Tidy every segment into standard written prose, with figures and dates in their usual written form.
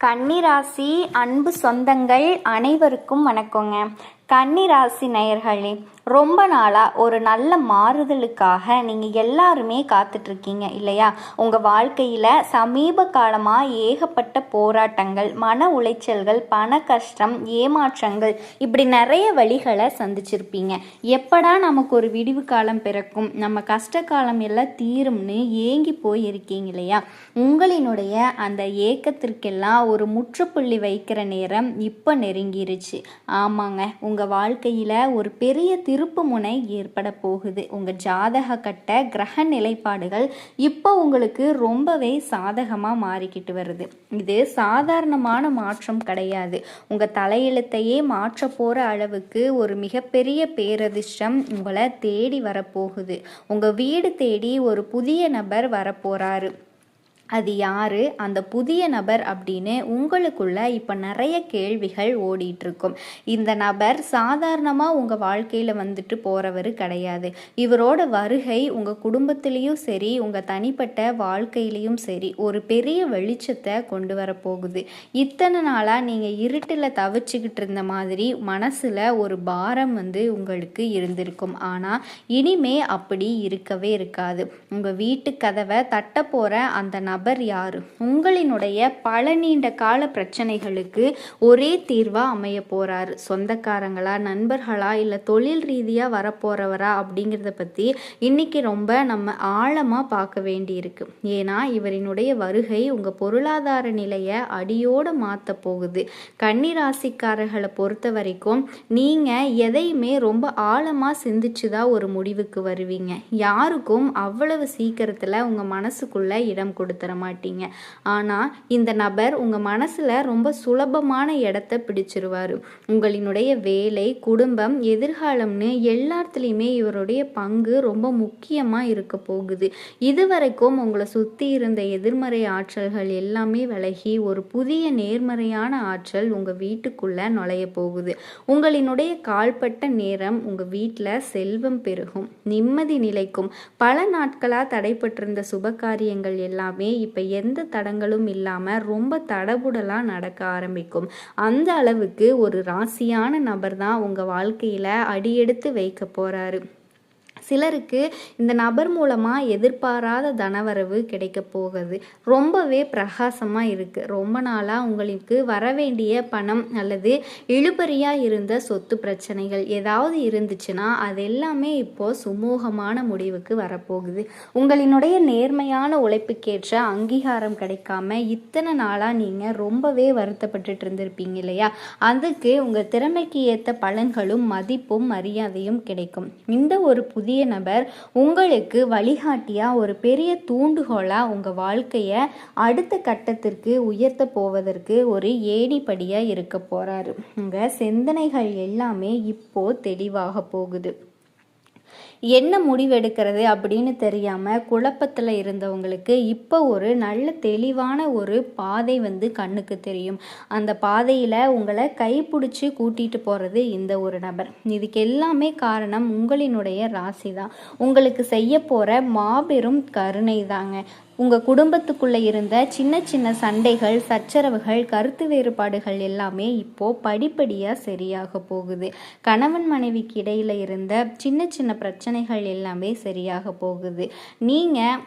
கன்னிராசி அன்பு சொந்தங்கள் அனைவருக்கும் வணக்கங்க. கன்னிராசி நேயர்களே, ரொம்ப நாளாக ஒரு நல்ல மாறுதலுக்காக நீங்கள் எல்லாருமே காத்துட்ருக்கீங்க இல்லையா? உங்கள் வாழ்க்கையில் சமீப காலமாக ஏகப்பட்ட போராட்டங்கள், மன உளைச்சல்கள், பண கஷ்டம், ஏமாற்றங்கள், இப்படி நிறைய வழிகளை சந்திச்சிருப்பீங்க. எப்படா நமக்கு ஒரு விடிவு காலம் பிறக்கும், நம்ம கஷ்ட காலம் எல்லாம் தீரும்னு ஏங்கி போயிருக்கீங்க இல்லையா? உங்களினுடைய அந்த ஏக்கத்திற்கெல்லாம் ஒரு முற்றுப்புள்ளி வைக்கிற நேரம் இப்போ நெருங்கிருச்சு. ஆமாங்க, உங்கள் வாழ்க்கையில் ஒரு பெரிய திருப்பு முனை ஏற்பட போகுது. உங்கள் ஜாதக கட்ட கிரக நிலைப்பாடுகள் இப்போ உங்களுக்கு ரொம்பவே சாதகமாக மாறிக்கிட்டு வருது. இது சாதாரணமான மாற்றம் கிடையாது. உங்கள் தலையெழுத்தையே மாற்ற போகிற அளவுக்கு ஒரு மிகப்பெரிய பேரதிர்ஷ்டம் உங்களை தேடி வரப்போகுது. உங்கள் வீடு தேடி ஒரு புதிய நபர் வரப்போகிறாரு. அது யார், அந்த புதிய நபர் அப்படின்னு உங்களுக்குள்ள இப்போ நிறைய கேள்விகள் ஓடிட்டுருக்கும். இந்த நபர் சாதாரணமாக உங்கள் வாழ்க்கையில் வந்துட்டு போகிறவர் கிடையாது. இவரோட வருகை உங்கள் குடும்பத்திலையும் சரி, உங்கள் தனிப்பட்ட வாழ்க்கையிலையும் சரி, ஒரு பெரிய வெளிச்சத்தை கொண்டு வரப்போகுது. இத்தனை நாளாக நீங்கள் இருட்டில் தவிச்சுக்கிட்டு இருந்த மாதிரி மனசில் ஒரு பாரம் உங்களுக்கு இருந்திருக்கும். ஆனால் இனிமே அப்படி இருக்கவே இருக்காது. உங்கள் வீட்டு கதவை தட்ட போகிற அந்த நபர் யாரு? உங்களினுடைய பல நீண்ட கால பிரச்சனைகளுக்கு ஒரே தீர்வா அமைய போறாரு. சொந்தக்காரங்களா, நண்பர்களா, இல்லை தொழில் ரீதியாக வரப்போறவரா அப்படிங்கிறத பற்றி இன்னைக்கு ரொம்ப நம்ம ஆழமாக பார்க்க வேண்டியிருக்கு. ஏன்னா இவரினுடைய வருகை உங்கள் பொருளாதார நிலையை அடியோடு மாற்ற போகுது. கன்னிராசிக்காரர்களை பொறுத்த வரைக்கும் நீங்கள் எதையுமே ரொம்ப ஆழமாக சிந்திச்சுதான் ஒரு முடிவுக்கு வருவீங்க. யாருக்கும் அவ்வளவு சீக்கிரத்தில் உங்கள் மனசுக்குள்ள இடம் கொடுத்துற மாட்டீங்க. ஆனால் இந்த நபர் உங்கள் மனசில் ரொம்ப சுலபமான இடத்த பிடிச்சிருவார். உங்களினுடைய வேலை, குடும்பம், எதிர்காலம்னு எல்லாத்துலேயுமே இவருடைய பங்கு ரொம்ப முக்கியமாக இருக்க போகுது. இதுவரைக்கும் உங்களை சுற்றி இருந்த எதிர்மறை ஆற்றல்கள் எல்லாமே விலகி ஒரு புதிய நேர்மறையான ஆற்றல் உங்கள் வீட்டுக்குள்ளே நுழைய போகுது. உங்களினுடைய கால்பட்ட நேரம் உங்கள் வீட்டில் செல்வம் பெருகும், நிம்மதி நிலைக்கும். பல நாட்களாக தடைப்பட்டிருந்த சுபகாரியங்கள் எல்லாமே இப்போ எந்த தடங்களும் இல்லாமல் ரொம்ப தடபுடலாக நடக்க ஆரம்பிக்கும். அந்த அளவுக்கு ஒரு ராசியான நபர் தான் உங்கள் வாழ்க்கையில் அடியெடுத்து வைக்க போகிறாரு. சிலருக்கு இந்த நபர் மூலமாக எதிர்பாராத தனவரவு கிடைக்க போகுது. ரொம்பவே பிரகாசமாக இருக்குது. ரொம்ப நாளாக உங்களுக்கு வரவேண்டிய பணம் அல்லது இழுபறியாக இருந்த சொத்து பிரச்சனைகள் ஏதாவது இருந்துச்சுன்னா அது எல்லாமே இப்போது சுமூகமான முடிவுக்கு வரப்போகுது. உங்களினுடைய நேர்மையான உழைப்புக்கேற்ற அங்கீகாரம் கிடைக்காம இத்தனை நாளாக நீங்கள் ரொம்பவே வருத்தப்பட்டு இருந்திருப்பீங்க இல்லையா? அதுக்கு உங்கள் திறமைக்கு ஏற்ற பலன்களும் மதிப்பும் மரியாதையும் கிடைக்கும். இந்த ஒரு புதிய நபர் உங்களுக்கு வழிகாட்டியா, ஒரு பெரிய தூண்டுகோலா உங்க வாழ்க்கைய அடுத்த கட்டத்திற்கு உயர்த்த போவதற்கு ஒரு ஏணிப்படியா இருக்க போறாரு. உங்க சிந்தனைகள் எல்லாமே இப்போ தெளிவாக போகுது. என்ன முடிவெடுக்கிறது அப்படின்னு தெரியாமல் குழப்பத்தில் இருந்தவங்களுக்கு இப்போ ஒரு நல்ல தெளிவான ஒரு பாதை கண்ணுக்கு தெரியும். அந்த பாதையில் உங்களை கைப்பிடிச்சி கூட்டிகிட்டு போகிறது இந்த ஒரு நபர். இதுக்கு எல்லாமே காரணம் உங்களினுடைய ராசி தான். உங்களுக்கு செய்ய போகிற மாபெரும் கருணை தாங்க. உங்கள் குடும்பத்துக்குள்ளே இருந்த சின்ன சின்ன சண்டைகள், சச்சரவுகள், கருத்து வேறுபாடுகள் எல்லாமே இப்போது படிப்படியாக சரியாக போகுது. கணவன் மனைவிக்கு இடையில் இருந்த சின்ன சின்ன பிரச்சனைகள் எல்லாமே சரியாக போகுது. நீங்கள்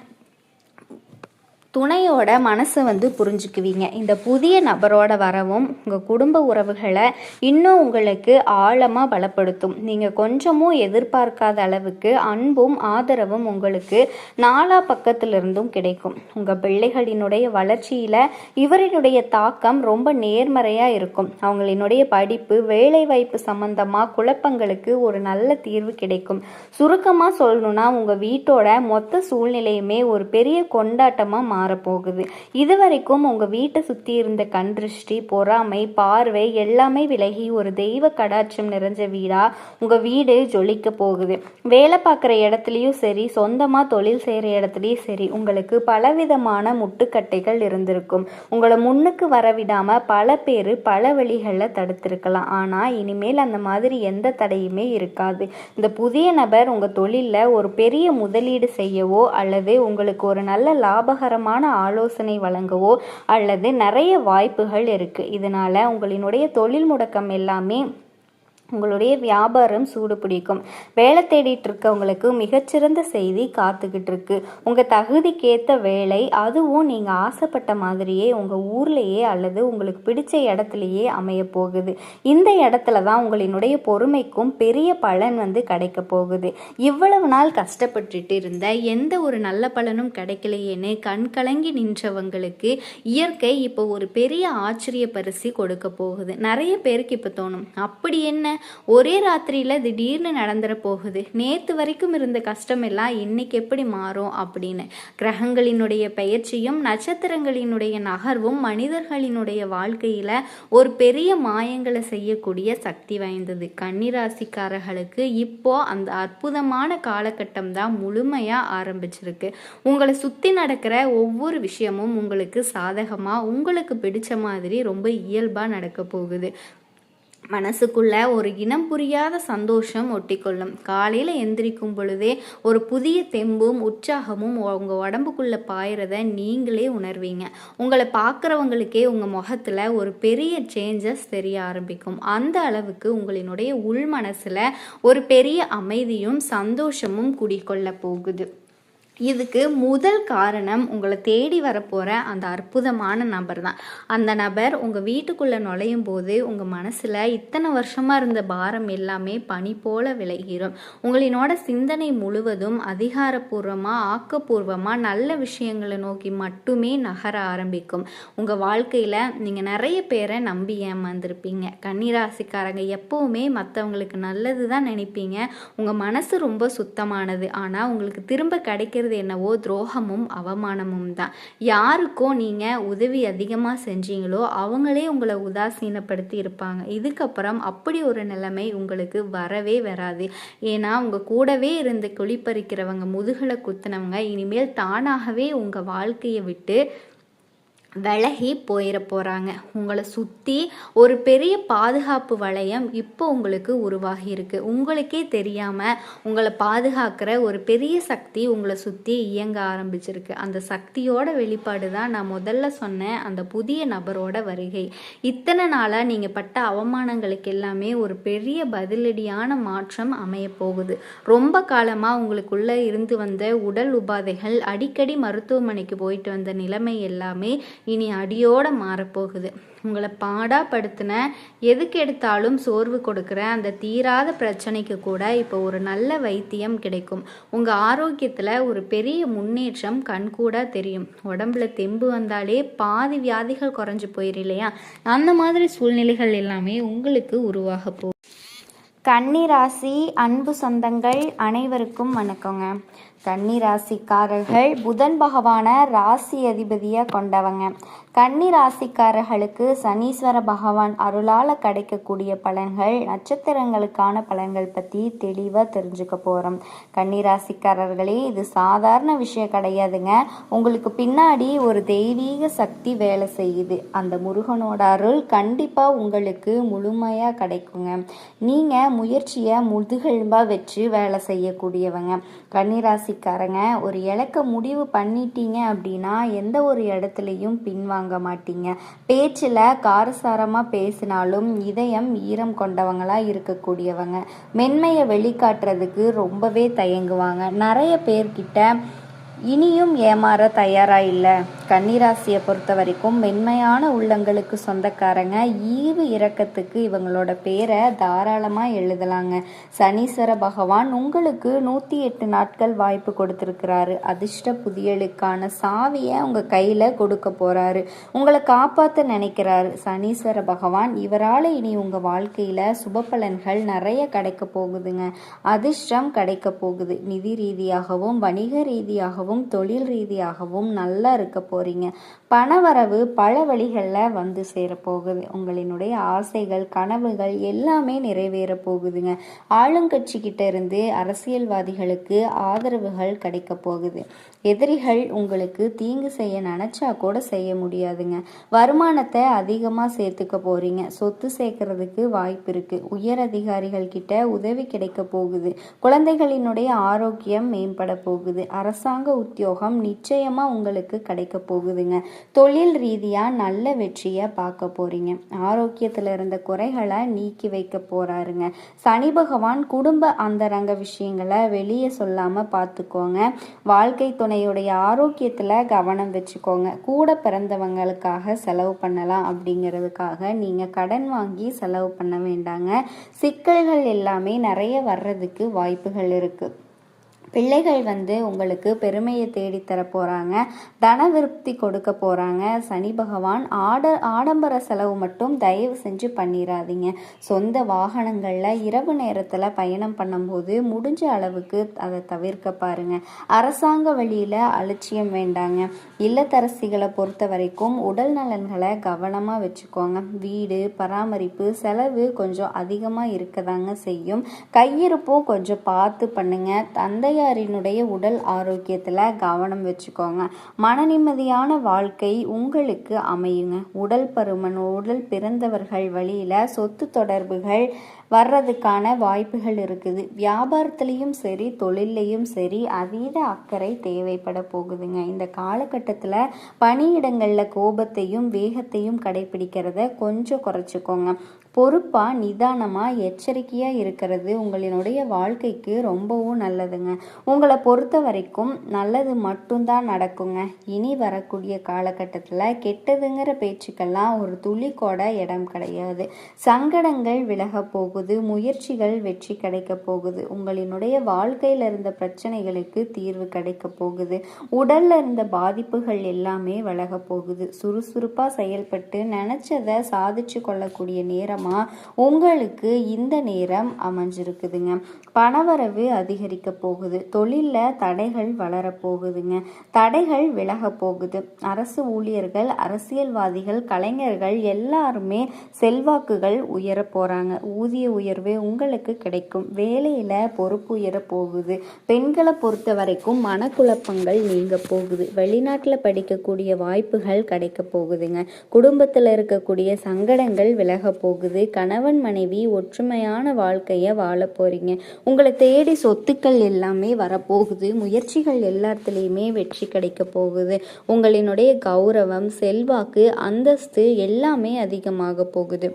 துணையோட மனசை புரிஞ்சுக்குவீங்க. இந்த புதிய நபரோட வரவும் உங்கள் குடும்ப உறவுகளை இன்னும் உங்களுக்கு ஆழமாக பலப்படுத்தும். நீங்கள் கொஞ்சமும் எதிர்பார்க்காத அளவுக்கு அன்பும் ஆதரவும் உங்களுக்கு நாலா பக்கத்திலிருந்தும் கிடைக்கும். உங்கள் பிள்ளைகளினுடைய வளர்ச்சியில் இவரினுடைய தாக்கம் ரொம்ப நேர்மறையாக இருக்கும். அவங்களினுடைய படிப்பு, வேலைவாய்ப்பு சம்பந்தமாக குழப்பங்களுக்கு ஒரு நல்ல தீர்வு கிடைக்கும். சுருக்கமாக சொல்லணும்னா உங்கள் வீட்டோட மொத்த சூழ்நிலையுமே ஒரு பெரிய கொண்டாட்டமாக மாறப்போகுது. இதுவரைக்கும் உங்க வீட்டை சுத்தி இருந்த கண் திருஷ்டி, பொறாமை, பார்வை எல்லாமே விலகி ஒரு தெய்வ கடாட்சம் நிறைஞ்ச வீடா உங்க வீடு ஜொலிக்க போகுது. வேலை பார்க்குற இடத்துலையும் சரி, சொந்தமா தொழில் செய்யற இடத்துலையும் சரி, உங்களுக்கு பலவிதமான முட்டுக்கட்டைகள் இருந்திருக்கும். உங்களை முன்னுக்கு வரவிடாம பல பேர் பல வழிகளில் தடுத்திருக்கலாம். ஆனா இனிமேல் அந்த மாதிரி எந்த தடையுமே இருக்காது. இந்த புதிய நபர் உங்க தொழிலில் ஒரு பெரிய முதலீடு செய்யவோ அல்லது உங்களுக்கு ஒரு நல்ல லாபகரமான அற்புதமான ஆலோசனை வழங்கவோ அல்லது நிறைய வாய்ப்புகள் இருக்குது. இதனால் உங்களினுடைய தொழில் முடக்கம் எல்லாமே உங்களுடைய வியாபாரம் சூடு பிடிக்கும். வேலை தேடிட்டு இருக்கவங்களுக்கு மிகச்சிறந்த செய்தி காத்துக்கிட்டு இருக்கு. உங்கள் தகுதிக்கேற்ற வேலை, அதுவும் நீங்கள் ஆசைப்பட்ட மாதிரியே உங்கள் ஊர்லேயே அல்லது உங்களுக்கு பிடிச்ச இடத்துலையே அமைய போகுது. இந்த இடத்துல தான் உங்களினுடைய பொறுமைக்கும் பெரிய பலன் கிடைக்க போகுது. இவ்வளவு நாள் கஷ்டப்பட்டுட்டு இருந்த எந்த ஒரு நல்ல பலனும் கிடைக்கலையேன்னு கண் கலங்கி நின்றவங்களுக்கு இயற்கை இப்போ ஒரு பெரிய ஆச்சரிய பரிசு கொடுக்க போகுது. நிறைய பேருக்கு இப்போ தோணும், அப்படி என்ன ஒரே ராத்திரியில் திடீர்னு நடந்துட போகுது, நேற்று வரைக்கும் இருந்த கஷ்டம் எல்லாம் இன்னைக்கு எப்படி மாறும் அப்படின்னு. கிரகங்களினுடைய பெயர்ச்சியும் நட்சத்திரங்களினுடைய நகர்வும் மனிதர்களினுடைய வாழ்க்கையில் ஒரு பெரிய மாயங்களை செய்யக்கூடிய சக்தி வாய்ந்தது. கன்னிராசிக்காரர்களுக்கு இப்போ அந்த அற்புதமான காலகட்டம் தான் முழுமையாக ஆரம்பிச்சிருக்கு. உங்களை சுற்றி நடக்கிற ஒவ்வொரு விஷயமும் உங்களுக்கு சாதகமாக, உங்களுக்கு பிடிச்ச மாதிரி ரொம்ப இயல்பாக நடக்க போகுது. மனசுக்குள்ள ஒரு இனம் புரியாத சந்தோஷம் ஒட்டிக்கொள்ளும். காலையில் எந்திரிக்கும் பொழுதே ஒரு புதிய தெம்பும் உற்சாகமும் உங்கள் உடம்புக்குள்ளே பாயிறத நீங்களே உணர்வீங்க. உங்களை பார்க்குறவங்களுக்கே உங்கள் முகத்தில் ஒரு பெரிய சேஞ்சஸ் தெரிய ஆரம்பிக்கும். அந்த அளவுக்கு உங்களினுடைய உள் மனசில் ஒரு பெரிய அமைதியும் சந்தோஷமும் குடிக்கொள்ள போகுது. இதுக்கு முதல் காரணம் உங்களை தேடி வரப்போகிற அந்த அற்புதமான நபர் தான். அந்த நபர் உங்கள் வீட்டுக்குள்ளே நுழையும் போது உங்கள் மனசில் இத்தனை வருஷமாக இருந்த பாரம் எல்லாமே பனி போல விலகிரும். உங்களினோட சிந்தனை முழுவதும் அதிகாரப்பூர்வமாக, ஆக்கப்பூர்வமாக நல்ல விஷயங்களை நோக்கி மட்டுமே நகர ஆரம்பிக்கும். உங்கள் வாழ்க்கையில் நீங்கள் நிறைய பேரை நம்பி ஏமாந்துருப்பீங்க. கன்னிராசிக்காரங்க எப்போவுமே மற்றவங்களுக்கு நல்லது தான் நினைப்பீங்க. உங்கள் மனசு ரொம்ப சுத்தமானது. ஆனால் உங்களுக்கு திரும்ப கிடைக்கிறது என்னவோ துரோகமும் அவமானமும் தான். யாருக்கோ நீங்கள் உதவி அதிகமாக செஞ்சீங்களோ அவங்களே உங்களை உதாசீனப்படுத்தி இருப்பாங்க. இதுக்கப்புறம் அப்படி ஒரு நிலைமை உங்களுக்கு வரவே வராது. ஏன்னா உங்கள் கூடவே இருந்து குளிப்பறிக்கிறவங்க, முதுகலை குத்துனவங்க இனிமேல் தானாகவே உங்கள் வாழ்க்கையை விட்டு விலகி போயிட போகிறாங்க. உங்களை சுற்றி ஒரு பெரிய பாதுகாப்பு வளையம் இப்போ உங்களுக்கு உருவாகி இருக்கு. உங்களுக்கே தெரியாமல் உங்களை பாதுகாக்கிற ஒரு பெரிய சக்தி உங்களை சுற்றி இயங்க ஆரம்பிச்சிருக்கு. அந்த சக்தியோட வெளிப்பாடு தான் நான் முதல்ல சொன்ன அந்த புதிய நபரோட வருகை. இத்தனை நாளாக நீங்கள் பட்ட அவமானங்களுக்கு எல்லாமே ஒரு பெரிய பதிலடியான மாற்றம் அமைய போகுது. ரொம்ப காலமாக உங்களுக்குள்ளே இருந்து வந்த உடல் உபாதைகள், அடிக்கடி மருத்துவமனைக்கு போயிட்டு வந்த நிலைமை எல்லாமே இனி அடியோட மாறப்போகுது. உங்களை பாடாப்படுத்தின, எதுக்கு எடுத்தாலும் சோர்வு கொடுக்குற அந்த தீராத பிரச்சனைக்கு கூட இப்போ ஒரு நல்ல வைத்தியம் கிடைக்கும். உங்கள் ஆரோக்கியத்தில் ஒரு பெரிய முன்னேற்றம் கண்கூட தெரியும். உடம்புல தெம்பு வந்தாலே பாதி வியாதிகள் குறைஞ்சு போயிரு இல்லையா? அந்த மாதிரி சூழ்நிலைகள் எல்லாமே உங்களுக்கு உருவாக போகும். கன்னிராசி அன்பு சொந்தங்கள் அனைவருக்கும் வணக்கங்க. கன்னிராசிக்காரர்கள் புதன் பகவான ராசி அதிபதியாக கொண்டவங்க. கன்னிராசிக்காரர்களுக்கு சனீஸ்வர பகவான் அருளால் கிடைக்கக்கூடிய பலன்கள், நட்சத்திரங்களுக்கான பலன்கள் பற்றி தெளிவாக தெரிஞ்சுக்க போகிறோம். கன்னிராசிக்காரர்களே, இது சாதாரண விஷயம் கிடையாதுங்க. உங்களுக்கு பின்னாடி ஒரு தெய்வீக சக்தி வேலை செய்யுது. அந்த முருகனோட அருள் கண்டிப்பாக உங்களுக்கு முழுமையாக கிடைக்குங்க. நீங்கள் முயற்சியை முதுகெலும்பாக வச்சு வேலை செய்யக்கூடியவங்க. கன்னிராசிக்காரங்க, ஒரு இலக்க முடிவு பண்ணிட்டீங்க அப்படின்னா எந்த ஒரு இடத்துலையும் பின்வாங்க மாட்டீங்க. பேச்சில் காரசாரமாக பேசினாலும் இதயம் ஈரம் கொண்டவங்களாக இருக்கக்கூடியவங்க. மென்மையை வெளிக்காட்டுறதுக்கு ரொம்பவே தயங்குவாங்க. நிறைய பேர்கிட்ட இனியும் ஏமாற தயாராக இல்லை. கன்னிராசியை பொறுத்த வரைக்கும் மென்மையான உள்ளங்களுக்கு சொந்தக்காரங்க. ஈவு இரக்கத்துக்கு இவங்களோட பேரை தாராளமாக எழுதலாங்க. சனீஸ்வர பகவான் உங்களுக்கு 108 நாட்கள் வாய்ப்பு கொடுத்துருக்கிறாரு. அதிர்ஷ்ட புதியலுக்கான சாவியை உங்கள் கையில் கொடுக்க போகிறாரு. உங்களை காப்பாற்ற நினைக்கிறாரு சனீஸ்வர பகவான். இவரால் இனி உங்கள் வாழ்க்கையில் சுப பலன்கள் நிறைய கிடைக்க போகுதுங்க. அதிர்ஷ்டம் கிடைக்க போகுது. நிதி ரீதியாகவும் வணிக ரீதியாகவும் தொழில் ரீதியாகவும் நல்லா இருக்க போறீங்க. பணவரவு பல வழிகளில் வந்து சேரப்போகுது. உங்களினுடைய ஆசைகள், கனவுகள் எல்லாமே நிறைவேற போகுதுங்க. ஆளுங்கட்சிக்கிட்ட இருந்து அரசியல்வாதிகளுக்கு ஆதரவுகள் கிடைக்க போகுது. எதிரிகள் உங்களுக்கு தீங்கு செய்ய நினச்சா கூட செய்ய முடியாதுங்க. வருமானத்தை அதிகமாக சேர்த்துக்க போறீங்க. சொத்து சேர்க்கறதுக்கு வாய்ப்பு இருக்கு. உயர் அதிகாரிகள் கிட்ட உதவி கிடைக்க போகுது. குழந்தைகளினுடைய ஆரோக்கியம் மேம்பட போகுது. அரசாங்க உத்தியோகம் நிச்சயமா உங்களுக்கு கிடைக்க போகுதுங்க. தொழில் ரீதியாக நல்ல வெற்றியை பார்க்க போகிறீங்க. ஆரோக்கியத்தில் இருந்த குறைகளை நீக்கி வைக்க போகிறாருங்க. சனி பகவான் குடும்ப அந்தரங்க விஷயங்களை வெளியே சொல்லாமல் பார்த்துக்கோங்க. வாழ்க்கை துணையுடைய ஆரோக்கியத்தில் கவனம் வச்சுக்கோங்க. கூட பிறந்தவங்களுக்காக செலவு பண்ணலாம் அப்படிங்கிறதுக்காக நீங்கள் கடன் வாங்கி செலவு பண்ண வேண்டாங்க. சிக்கல்கள் எல்லாமே நிறைய வர்றதுக்கு வாய்ப்புகள் இருக்குது. பிள்ளைகள் உங்களுக்கு பெருமையை தேடித்தர போகிறாங்க. தன விருப்தி கொடுக்க போகிறாங்க. சனி பகவான் ஆடம்பர செலவு மட்டும் தயவு செஞ்சு பண்ணிடாதீங்க. சொந்த வாகனங்களில் இரவு நேரத்தில் பயணம் பண்ணும்போது முடிஞ்ச அளவுக்கு அதை தவிர்க்க பாருங்க. அரசாங்க வழியில் அலட்சியம் வேண்டாங்க. இல்லத்தரசிகளை பொறுத்த வரைக்கும் உடல் நலன்களை கவனமாக வச்சுக்கோங்க. வீடு பராமரிப்பு செலவு கொஞ்சம் அதிகமாக இருக்கதாங்க செய்யும். கையிருப்பும் கொஞ்சம் பார்த்து பண்ணுங்க. தந்தையாரினுடைய உடல் ஆரோக்கியத்தில் கவனம் வச்சுக்கோங்க. மன நிம்மதியான வாழ்க்கை உங்களுக்கு அமையுங்க. உடல் பருமன், உடல் பிறந்தவர்கள் வழியில் சொத்து தொடர்புகள் வர்றதுக்கான வாய்ப்புகள் இருக்குது. வியாபாரத்துலேயும் சரி தொழிலையும் சரி அதீத அக்கறை தேவைப்பட போகுதுங்க. இந்த காலகட்டத்தில் பணியிடங்களில் கோபத்தையும் வேகத்தையும் கடைபிடிக்கிறத கொஞ்சம் குறைச்சிக்கோங்க. பொறுப்பாக நிதானமாக எச்சரிக்கையாக இருக்கிறது உங்களினுடைய வாழ்க்கைக்கு ரொம்பவும் நல்லதுங்க. உங்களை பொறுத்த வரைக்கும் நல்லது மட்டும்தான் நடக்குங்க. இனி வரக்கூடிய காலகட்டத்தில் கெட்டதுங்கிற பேச்சுக்கெல்லாம் ஒரு துளி கூட இடம் கிடையாது. சங்கடங்கள் விலக போகுது. முயற்சிகள் வெற்றி கிடைக்க போகுது. உங்களினுடைய வாழ்க்கையில் இருந்த பிரச்சனைகளுக்கு தீர்வு கிடைக்க போகுது. உடல்ல இருந்த பாதிப்புகள் எல்லாமே விலக போகுது. சுறுசுறுப்பாக செயல்பட்டு நினைச்சதை சாதிச்சு கொள்ளக்கூடிய நேரம் உங்களுக்கு இந்த நேரம் அமைஞ்சிருக்குதுங்க. பணவரவு அதிகரிக்க போகுது. தொழிலில் தடைகள் வளர போகுதுங்க. தடைகள் விலக போகுது. அரசு ஊழியர்கள், அரசியல்வாதிகள், கலைஞர்கள் எல்லாருமே செல்வாக்குகள் உயர போறாங்க. ஊதிய உயர்வு உங்களுக்கு கிடைக்கும். வேலையில பொறுப்பு உயர போகுது. பெண்களை பொறுத்த வரைக்கும் மனக்குழப்பங்கள் நீங்க போகுது. வெளிநாட்டில் படிக்கக்கூடிய வாய்ப்புகள் கிடைக்க போகுதுங்க. குடும்பத்தில் இருக்கக்கூடிய சங்கடங்கள் விலக போகுது. கணவன் மனைவி ஒற்றுமையான வாழ்க்கையை வாழ போறீங்க. உங்களை தேடி சொத்துக்கள் எல்லாமே வரப்போகுது. முயற்சிகள் எல்லாத்துலேயுமே வெற்றி கிடைக்க போகுது. உங்களினுடைய கௌரவம், செல்வாக்கு, அந்தஸ்து எல்லாமே அதிகமாக போகுது.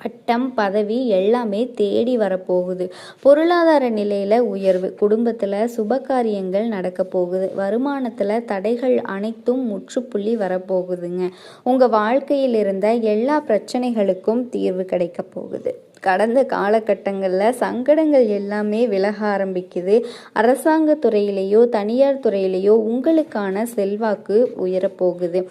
பட்டம் பதவி எல்லாமே தேடி வரப்போகுது. பொருளாதார நிலையில் உயர்வு. குடும்பத்தில் சுபகாரியங்கள் நடக்க போகுது. வருமானத்தில் தடைகள் அனைத்தும் முற்றுப்புள்ளி வரப்போகுதுங்க. உங்கள் வாழ்க்கையில் இருந்த எல்லா பிரச்சனைகளுக்கும் தீர்வு கிடைக்க போகுது. கடந்த காலகட்டங்களில் சங்கடங்கள் எல்லாமே விலக ஆரம்பிக்குது. அரசாங்க துறையிலேயோ தனியார் துறையிலேயோ உங்களுக்கான செல்வாக்கு உயரப்போகுது.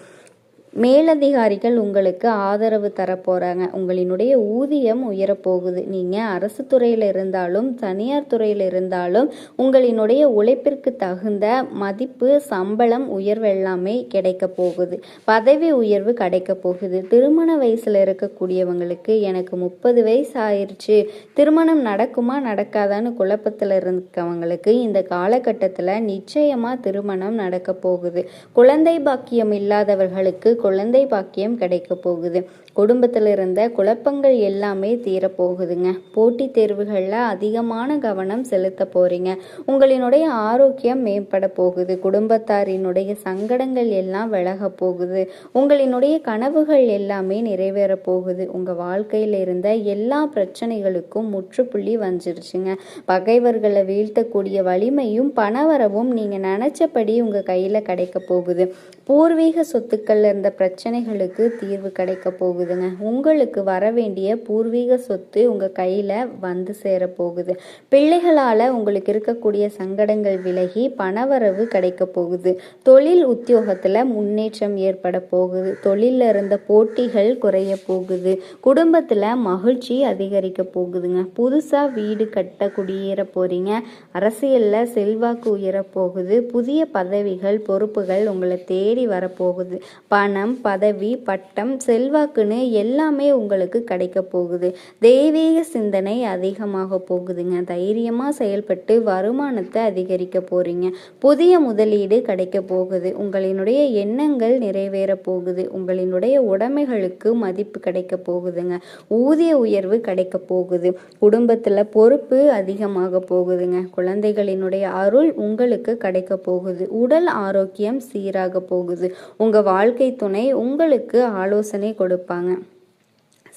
மேலதிகாரிகள் உங்களுக்கு ஆதரவு தர போகிறாங்க. உங்களினுடைய ஊதியம் உயரப்போகுது. நீங்கள் அரசு துறையில் இருந்தாலும் தனியார் துறையில் இருந்தாலும் உங்களினுடைய உழைப்பிற்கு தகுந்த மதிப்பு, சம்பளம் உயர்வு எல்லாமே கிடைக்க போகுது. பதவி உயர்வு கிடைக்க போகுது. திருமண வயசில் இருக்கக்கூடியவங்களுக்கு எனக்கு 30 வயசு ஆயிடுச்சு, திருமணம் நடக்குமா நடக்காதான்னு குழப்பத்தில் இருக்கவங்களுக்கு இந்த காலகட்டத்தில் நிச்சயமாக திருமணம் நடக்க போகுது. குழந்தை பாக்கியம் இல்லாதவர்களுக்கு குழந்தை பாக்கியம் கிடைக்க போகுது. குடும்பத்தில் இருந்த குழப்பங்கள் எல்லாமே தீரப்போகுதுங்க. போட்டித் தேர்வுகளில் அதிகமான கவனம் செலுத்த போறீங்க. உங்களினுடைய ஆரோக்கியம் மேம்பட போகுது. குடும்பத்தாரினுடைய சங்கடங்கள் எல்லாம் விலக போகுது. உங்களினுடைய கனவுகள் எல்லாமே நிறைவேற போகுது. உங்க வாழ்க்கையில் இருந்த எல்லா பிரச்சனைகளுக்கும் முற்றுப்புள்ளி வந்துருச்சுங்க. பகைவர்களை வீழ்த்தக்கூடிய வலிமையும் பணவரவும் நீங்க நினைச்சபடி உங்க கையில கிடைக்க போகுது. பூர்வீக சொத்துக்கள் இருந்த பிரச்சனைகளுக்கு தீர்வு கிடைக்க போகுதுங்க. உங்களுக்கு வர வேண்டிய பூர்வீக சொத்து உங்கள் கையில் வந்து சேர போகுது. பிள்ளைகளால் உங்களுக்கு இருக்கக்கூடிய சங்கடங்கள் விலகி பணவரவு கிடைக்க போகுது. தொழில் உத்தியோகத்தில் முன்னேற்றம் ஏற்பட போகுது. தொழிலில் இருந்த போட்டிகள் குறைய போகுது. குடும்பத்தில் மகிழ்ச்சி அதிகரிக்க போகுதுங்க. புதுசாக வீடு கட்ட குடியேற போகிறீங்க. அரசியலில் செல்வாக்கு உயர போகுது. புதிய பதவிகள், பொறுப்புகள் உங்களை தேடி வரப்போகுது. பணம், பணம், பதவி, பட்டம், செல்வாக்குன்னு எல்லாமே உங்களுக்கு கிடைக்க போகுது. தெய்வீக சிந்தனை அதிகமாக போகுதுங்க. தைரியமாக செயல்பட்டு வருமானத்தை அதிகரிக்க போகிறீங்க. புதிய முதலீடு கிடைக்க போகுது. உங்களினுடைய எண்ணங்கள் நிறைவேற போகுது. உங்களினுடைய உடைமைகளுக்கு மதிப்பு கிடைக்க போகுதுங்க. ஊதிய உயர்வு கிடைக்க போகுது. குடும்பத்தில் பொறுப்பு அதிகமாக போகுதுங்க. குழந்தைகளினுடைய அருள் உங்களுக்கு கிடைக்க போகுது. உடல் ஆரோக்கியம் சீராக போகுது. உங்கள் வாழ்க்கை துணை உங்களுக்கு ஆலோசனை கொடுப்பாங்க.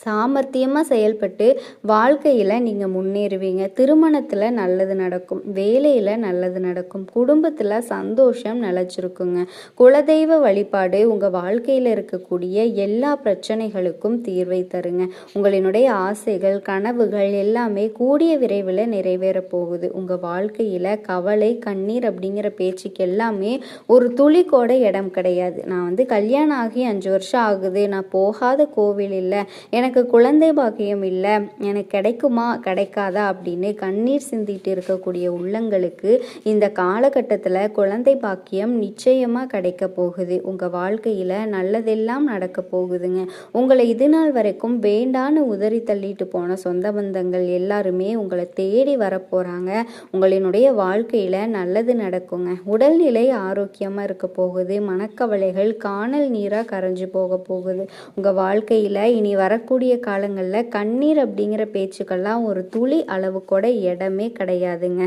சாமர்த்தியமாக செயல்பட்டு வாழ்க்கையில் நீங்கள் முன்னேறுவீங்க. திருமணத்தில் நல்லது நடக்கும். வேலையில் நல்லது நடக்கும். குடும்பத்தில் சந்தோஷம் நிலச்சிருக்குங்க. குலதெய்வ வழிபாடு உங்கள் வாழ்க்கையில் இருக்கக்கூடிய எல்லா பிரச்சனைகளுக்கும் தீர்வை தருங்க. உங்களினுடைய ஆசைகள், கனவுகள் எல்லாமே கூடிய விரைவில் நிறைவேற போகுது. உங்கள் வாழ்க்கையில் கவலை, கண்ணீர் அப்படிங்கிற பேச்சுக்கு எல்லாமே ஒரு துளி கூட இடம் கிடையாது. நான் கல்யாணம் ஆகி 5 வருஷம் ஆகுது, நான் போகாத கோவில் இல்லை, எனக்கு குழந்தை பாக்கியம் இல்லை, எனக்கு கிடைக்குமா கிடைக்காதா அப்படின்னு கண்ணீர் சிந்திட்டு இருக்கக்கூடிய உள்ளங்களுக்கு இந்த காலகட்டத்தில் குழந்தை பாக்கியம் நிச்சயமாக கிடைக்க போகுது. உங்கள் வாழ்க்கையில் நல்லதெல்லாம் நடக்க போகுதுங்க. உங்களை இது நாள் வரைக்கும் வேண்டான்னு உதறி தள்ளிட்டு போன சொந்த பந்தங்கள் எல்லாருமே உங்களை தேடி வரப்போகிறாங்க. உங்களினுடைய வாழ்க்கையில் நல்லது நடக்குங்க. உடல்நிலை ஆரோக்கியமாக இருக்க போகுது. மனக்கவலைகள் காணல் நீராக கரைஞ்சு போக போகுது. உங்கள் வாழ்க்கையில் இனி வரக்கூடிய காலங்களில் கண்ணீர் அப்படிங்கிற பேச்சுக்கெல்லாம் ஒரு துளி அளவு கூட இடமே கிடையாதுங்க.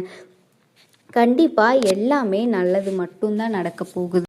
கண்டிப்பாக எல்லாமே நல்லது மட்டும்தான் நடக்க போகுது.